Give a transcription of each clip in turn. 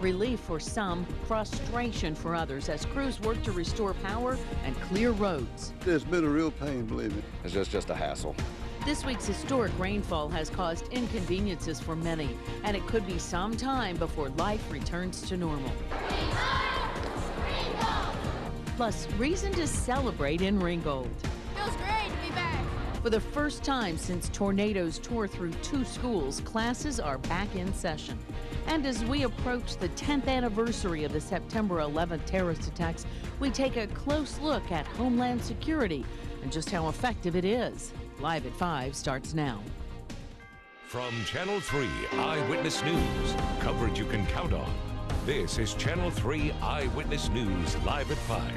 Relief for some, frustration for others as crews work to restore power and clear roads. It's been a real pain, believe me. It's just a hassle. This week's historic rainfall has caused inconveniences for many, and it could be some time before life returns to normal. Plus, reason to celebrate in Ringgold. Feels great to be back. For the first time since tornadoes tore through 2 schools, classes are back in session. And as we approach the 10th anniversary of the September 11th terrorist attacks, we take a close look at Homeland Security and just how effective it is. Live at 5 starts now. From Channel 3 Eyewitness News, coverage you can count on. This is Channel 3 Eyewitness News, live at 5.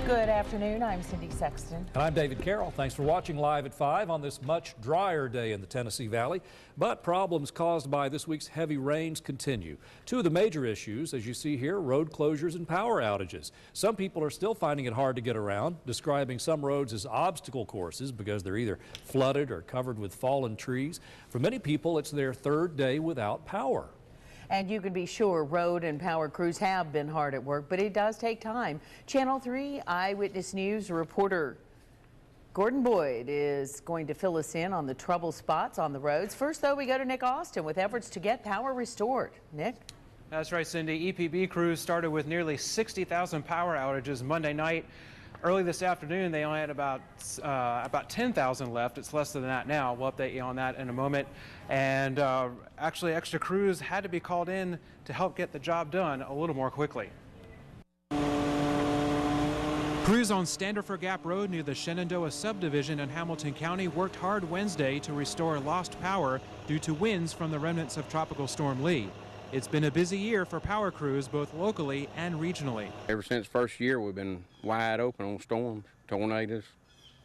Good afternoon, I'm Cindy Sexton. And I'm David Carroll. Thanks for watching Live at 5 on this much drier day in the Tennessee Valley. But problems caused by this week's heavy rains continue. 2 of the major issues, as you see here, road closures and power outages. Some people are still finding it hard to get around, describing some roads as obstacle courses because they're either flooded or covered with fallen trees. For many people, it's their 3rd day without power. And you can be sure road and power crews have been hard at work, but it does take time. Channel 3 Eyewitness News reporter Gordon Boyd is going to fill us in on the trouble spots on the roads. First, though, we go to Nick Austin with efforts to get power restored. Nick? That's right, Cindy. EPB crews started with nearly 60,000 power outages Monday night. Early this afternoon, they only had about 10,000 left. It's less than that now. We'll update you on that in a moment. And actually, extra crews had to be called in to help get the job done a little more quickly. Crews on Standerford Gap Road near the Shenandoah subdivision in Hamilton County worked hard Wednesday to restore lost power due to winds from the remnants of Tropical Storm Lee. It's been a busy year for power crews, both locally and regionally. Ever since first year, we've been wide open on storms, tornadoes,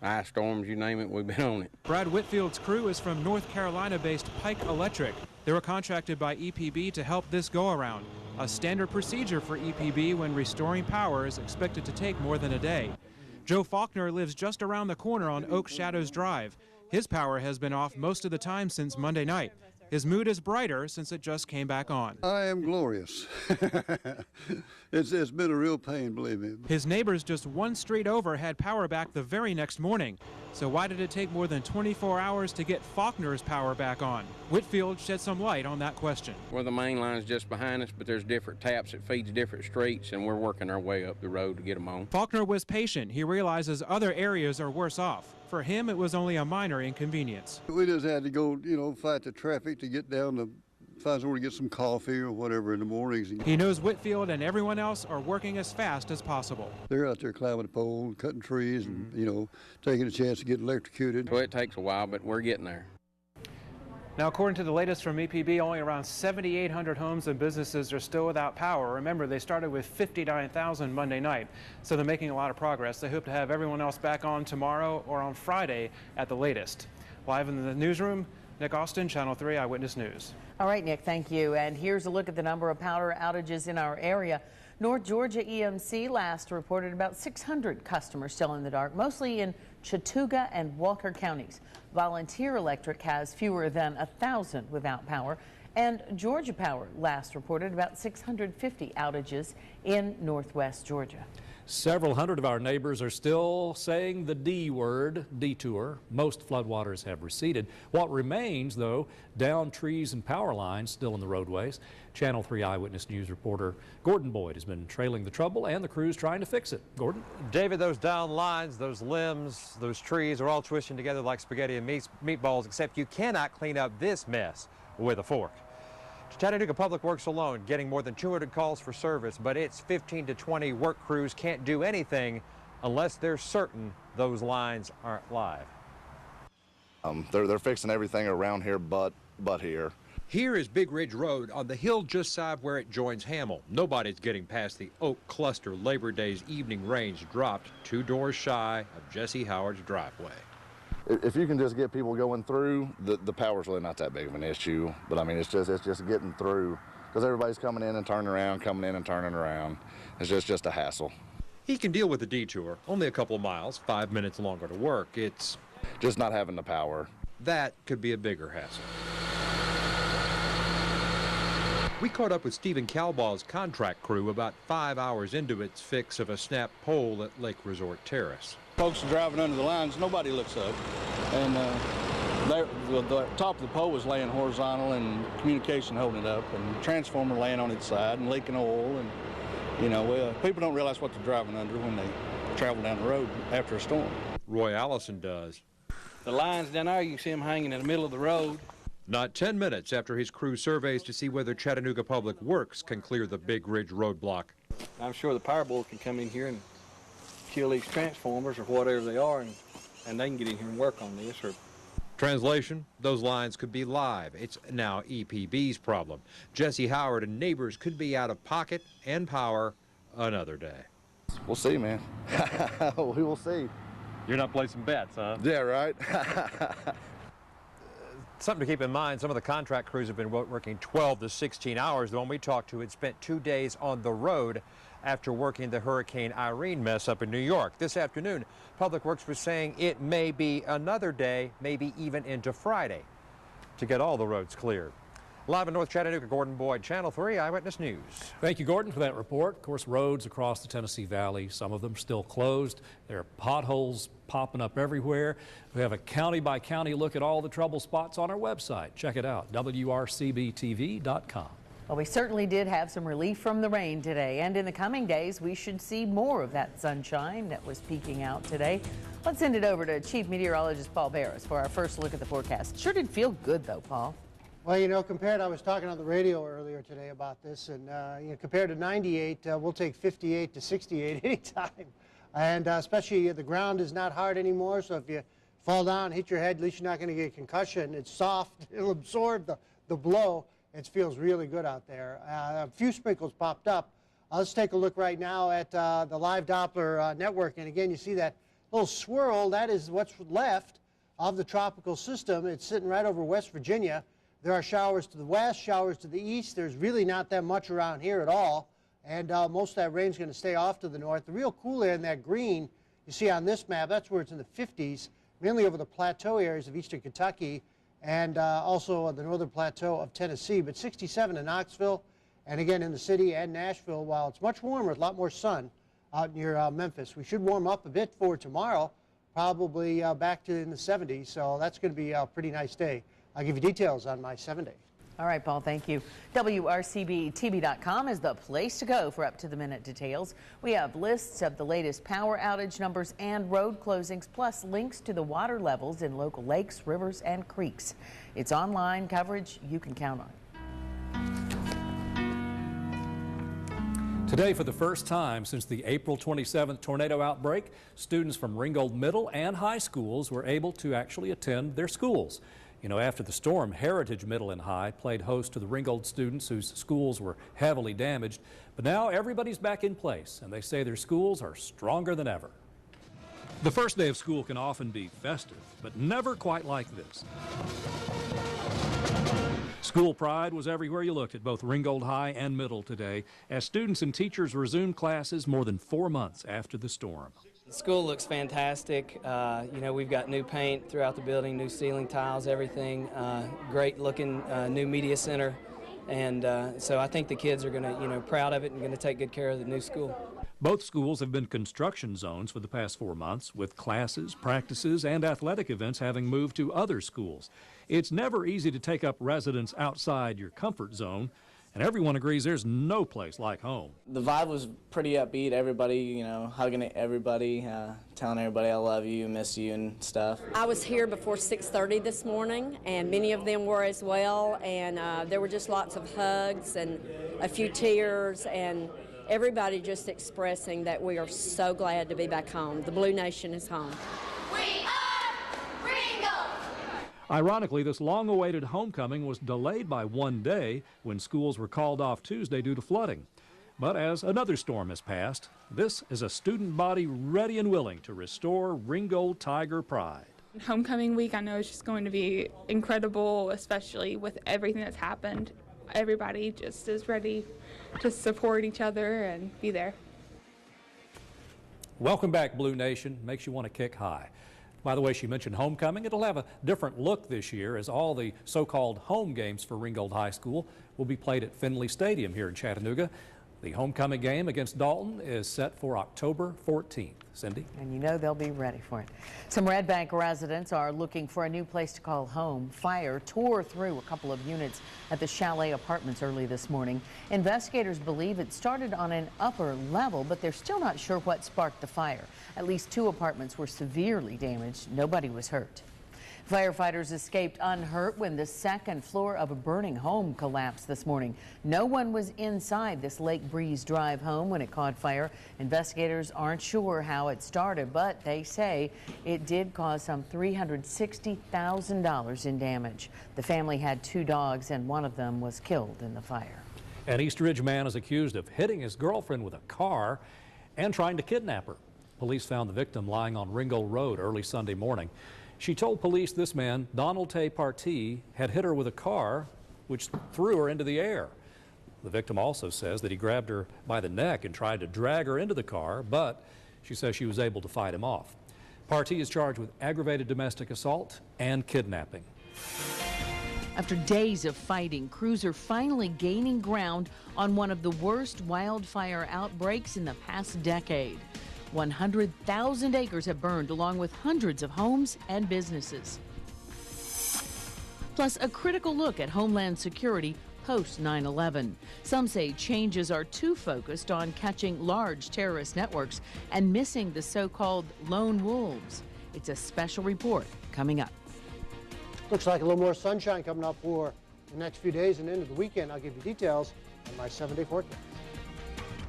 ice storms, you name it, we've been on it. Brad Whitfield's crew is from North Carolina-based Pike Electric. They were contracted by EPB to help this go-around. A standard procedure for EPB when restoring power is expected to take more than a day. Joe Faulkner lives just around the corner on Oak Shadows Drive. His power has been off most of the time since Monday night. His mood is brighter since it just came back on. I am glorious. It's been a real pain, believe me. His neighbors just 1 street over had power back the very next morning. So why did it take more than 24 hours to get Faulkner's power back on? Whitfield shed some light on that question. Well, the main line's just behind us, but there's different taps that feeds different streets, and we're working our way up the road to get them on. Faulkner was patient. He realizes other areas are worse off. For him, it was only a minor inconvenience. We just had to go, fight the traffic to get down to find somewhere to get some coffee or whatever in the mornings. He knows Whitfield and everyone else are working as fast as possible. They're out there climbing the pole, cutting trees, and, taking a chance to get electrocuted. Well, it takes a while, but we're getting there. Now, according to the latest from EPB, only around 7,800 homes and businesses are still without power. Remember, they started with 59,000 Monday night, so they're making a lot of progress. They hope to have everyone else back on tomorrow or on Friday at the latest. Live in the newsroom, Nick Austin, Channel 3 Eyewitness News. All right, Nick, thank you. And here's a look at the number of power outages in our area. North Georgia EMC last reported about 600 customers still in the dark, mostly in Chattooga and Walker counties. Volunteer Electric has fewer than 1,000 without power. And Georgia Power last reported about 650 outages in northwest Georgia. Several hundred of our neighbors are still saying the D word, detour. Most floodwaters have receded. What remains, though, downed trees and power lines still in the roadways. Channel 3 Eyewitness News reporter Gordon Boyd has been trailing the trouble, and the crew's trying to fix it. Gordon? David, those down lines, those limbs, those trees are all twisting together like spaghetti and meatballs, except you cannot clean up this mess with a fork. Chattanooga Public Works alone getting more than 200 calls for service, but its 15 to 20 work crews can't do anything unless they're certain those lines aren't live. They're fixing everything around here but here. Here is Big Ridge Road on the hill just side where it joins Hamel. Nobody's getting past the Oak Cluster. Labor Day's evening rains dropped 2 doors shy of Jesse Howard's driveway. If you can just get people going through, the power's really not that big of an issue. But I mean, it's just getting through because everybody's coming in and turning around, coming in and turning around. It's just a hassle. He can deal with the detour, only a couple of miles, 5 minutes longer to work. It's just not having the power. That could be a bigger hassle. We caught up with Stephen Calbaugh's contract crew about 5 hours into its fix of a snap pole at Lake Resort Terrace. Folks are driving under the lines, nobody looks up. And the top of the pole was laying horizontal and communication holding it up, and the transformer laying on its side and leaking oil. And, people don't realize what they're driving under when they travel down the road after a storm. Roy Allison does. The lines down there, you can see them hanging in the middle of the road. Not 10 minutes after his crew surveys to see whether Chattanooga Public Works can clear the Big Ridge roadblock. I'm sure the power board can come in here and kill these transformers or whatever they are, and they can get in here and work on this. Translation, those lines could be live. It's now EPB's problem. Jesse Howard and neighbors could be out of pocket and power another day. We'll see, man. We will see. You're not placing bets, huh? Yeah, right. Something to keep in mind, some of the contract crews have been working 12 to 16 hours. The one we talked to had spent 2 days on the road after working the Hurricane Irene mess up in New York. This afternoon, Public Works was saying it may be another day, maybe even into Friday, to get all the roads cleared. Live in North Chattanooga, Gordon Boyd, Channel 3 Eyewitness News. Thank you, Gordon, for that report. Of course, roads across the Tennessee Valley, some of them still closed. There are potholes popping up everywhere. We have a county-by-county look at all the trouble spots on our website. Check it out, WRCBTV.com. Well, we certainly did have some relief from the rain today, and in the coming days, we should see more of that sunshine that was peeking out today. Let's send it over to Chief Meteorologist Paul Barris for our first look at the forecast. Sure did feel good, though, Paul. Well, I was talking on the radio earlier today about this, and compared to 98, we'll take 58 to 68 anytime. And especially the ground is not hard anymore, so if you fall down, hit your head, at least you're not going to get a concussion. It's soft, it'll absorb the blow. It feels really good out there. A few sprinkles popped up. Let's take a look right now at the live Doppler network, and again, you see that little swirl. That is what's left of the tropical system. It's sitting right over West Virginia. There are showers to the west, showers to the east. There's really not that much around here at all. And most of that rain's going to stay off to the north. The real cool air in that green you see on this map, that's where it's in the 50s, mainly over the plateau areas of eastern Kentucky and also the northern plateau of Tennessee. But 67 in Knoxville, and again in the city and Nashville, while it's much warmer, a lot more sun out near Memphis. We should warm up a bit for tomorrow, probably back to in the 70s. So that's going to be a pretty nice day. I'll give you details on my 7-day. All right, Paul, thank you. WRCBTV.com is the place to go for up-to-the-minute details. We have lists of the latest power outage numbers and road closings, plus links to the water levels in local lakes, rivers, and creeks. It's online coverage you can count on. Today, for the first time since the April 27th tornado outbreak, students from Ringgold Middle and high schools were able to actually attend their schools. After the storm, Heritage Middle and High played host to the Ringgold students whose schools were heavily damaged. But now everybody's back in place, and they say their schools are stronger than ever. The first day of school can often be festive, but never quite like this. School pride was everywhere you looked at both Ringgold High and Middle today, as students and teachers resumed classes more than 4 months after the storm. The school looks fantastic. We've got new paint throughout the building, new ceiling tiles, everything. Great looking new media center. And so I think the kids are going to, proud of it and going to take good care of the new school. Both schools have been construction zones for the past 4 months, with classes, practices, and athletic events having moved to other schools. It's never easy to take up residence outside your comfort zone, and everyone agrees there's no place like home. The vibe was pretty upbeat. Everybody, hugging everybody, telling everybody I love you, miss you and stuff. I was here before 6:30 this morning, and many of them were as well, and there were just lots of hugs and a few tears, and everybody just expressing that we are so glad to be back home. The Blue Nation is home. We are Ringgold! Ironically, this long-awaited homecoming was delayed by 1 day when schools were called off Tuesday due to flooding. But as another storm has passed, this is a student body ready and willing to restore Ringgold Tiger pride. Homecoming week, I know, is just going to be incredible, especially with everything that's happened. Everybody just is ready to support each other and be there. Welcome back, Blue Nation. Makes you want to kick high. By the way, she mentioned homecoming. It'll have a different look this year as all the so-called home games for Ringgold High School will be played at Finley Stadium here in Chattanooga. The homecoming game against Dalton is set for October 14th. Cindy? And you know they'll be ready for it. Some Red Bank residents are looking for a new place to call home. Fire tore through a couple of units at the Chalet Apartments early this morning. Investigators believe it started on an upper level, but they're still not sure what sparked the fire. At least 2 apartments were severely damaged. Nobody was hurt. Firefighters escaped unhurt when the second floor of a burning home collapsed this morning. No one was inside this Lake Breeze Drive home when it caught fire. Investigators aren't sure how it started, but they say it did cause some $360,000 in damage. The family had 2 dogs, and one of them was killed in the fire. An East Ridge man is accused of hitting his girlfriend with a car and trying to kidnap her. Police found the victim lying on Ringgold Road early Sunday morning. She told police this man, Donald Tay Partee, had hit her with a car, which threw her into the air. The victim also says that he grabbed her by the neck and tried to drag her into the car, but she says she was able to fight him off. Partee is charged with aggravated domestic assault and kidnapping. After days of fighting, crews are finally gaining ground on one of the worst wildfire outbreaks in the past decade. 100,000 acres have burned, along with hundreds of homes and businesses. Plus, a critical look at Homeland Security post 9/11. Some say changes are too focused on catching large terrorist networks and missing the so-called lone wolves. It's a special report coming up. Looks like a little more sunshine coming up for the next few days and into the weekend. I'll give you details on my 7-day forecast.